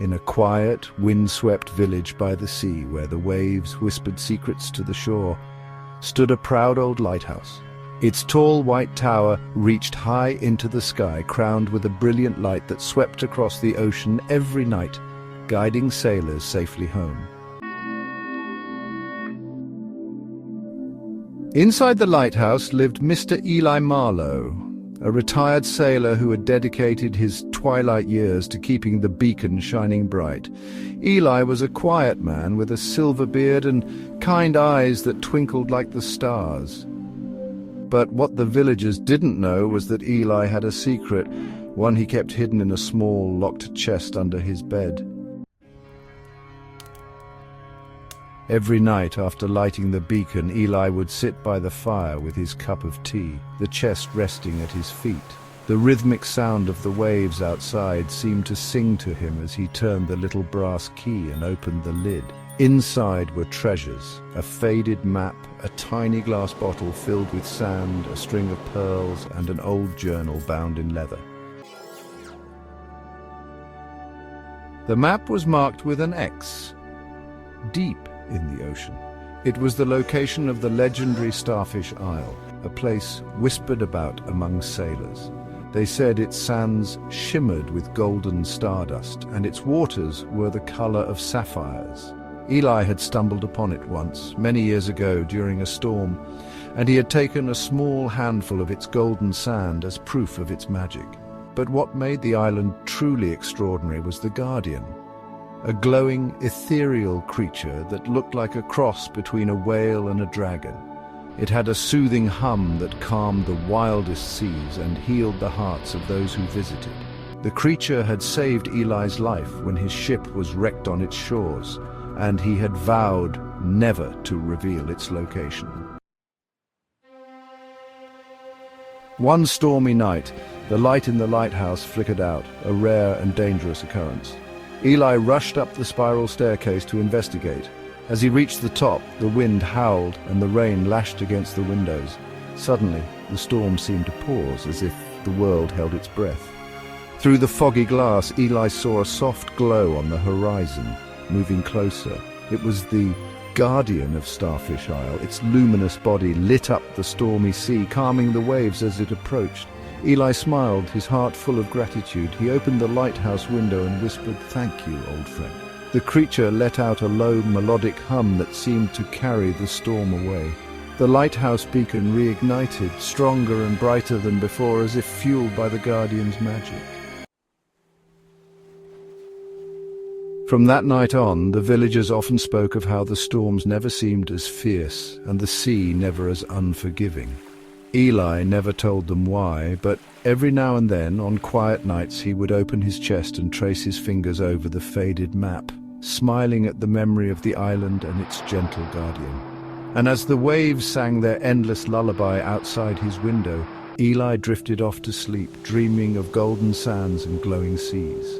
In a quiet, wind-swept village by the sea, where the waves whispered secrets to the shore, stood a proud old lighthouse. Its tall white tower reached high into the sky, crowned with a brilliant light that swept across the ocean every night, guiding sailors safely home. Inside the lighthouse lived Mr. Eli Marlowe, a retired sailor who had dedicated his twilight years to keeping the beacon shining bright. Eli was a quiet man with a silver beard and kind eyes that twinkled like the stars. But what the villagers didn't know was that Eli had a secret, one he kept hidden in a small, locked chest under his bed. Every night after lighting the beacon, Eli would sit by the fire with his cup of tea, the chest resting at his feet. The rhythmic sound of the waves outside seemed to sing to him as he turned the little brass key and opened the lid. Inside were treasures, a faded map, a tiny glass bottle filled with sand, a string of pearls, and an old journal bound in leather. The map was marked with an X, deep in the ocean. It was the location of the legendary Starfish Isle, a place whispered about among sailors. They said its sands shimmered with golden stardust, and its waters were the color of sapphires. Eli had stumbled upon it once, many years ago during a storm, and he had taken a small handful of its golden sand as proof of its magic. But what made the island truly extraordinary was the Guardian, a glowing, ethereal creature that looked like a cross between a whale and a dragon. It had a soothing hum that calmed the wildest seas and healed the hearts of those who visited. The creature had saved Eli's life when his ship was wrecked on its shores, and he had vowed never to reveal its location. One stormy night, the light in the lighthouse flickered out, a rare and dangerous occurrence. Eli rushed up the spiral staircase to investigate. As he reached the top, the wind howled and the rain lashed against the windows. Suddenly, the storm seemed to pause, as if the world held its breath. Through the foggy glass, Eli saw a soft glow on the horizon, moving closer. It was the guardian of Starfish Isle. Its luminous body lit up the stormy sea, calming the waves as it approached. Eli smiled, his heart full of gratitude. He opened the lighthouse window and whispered, "Thank you, old friend." The creature let out a low, melodic hum that seemed to carry the storm away. The lighthouse beacon reignited, stronger and brighter than before, as if fueled by the Guardian's magic. From that night on, the villagers often spoke of how the storms never seemed as fierce and the sea never as unforgiving. Eli never told them why, but every now and then, on quiet nights, he would open his chest and trace his fingers over the faded map, smiling at the memory of the island and its gentle guardian. And as the waves sang their endless lullaby outside his window, Eli drifted off to sleep, dreaming of golden sands and glowing seas.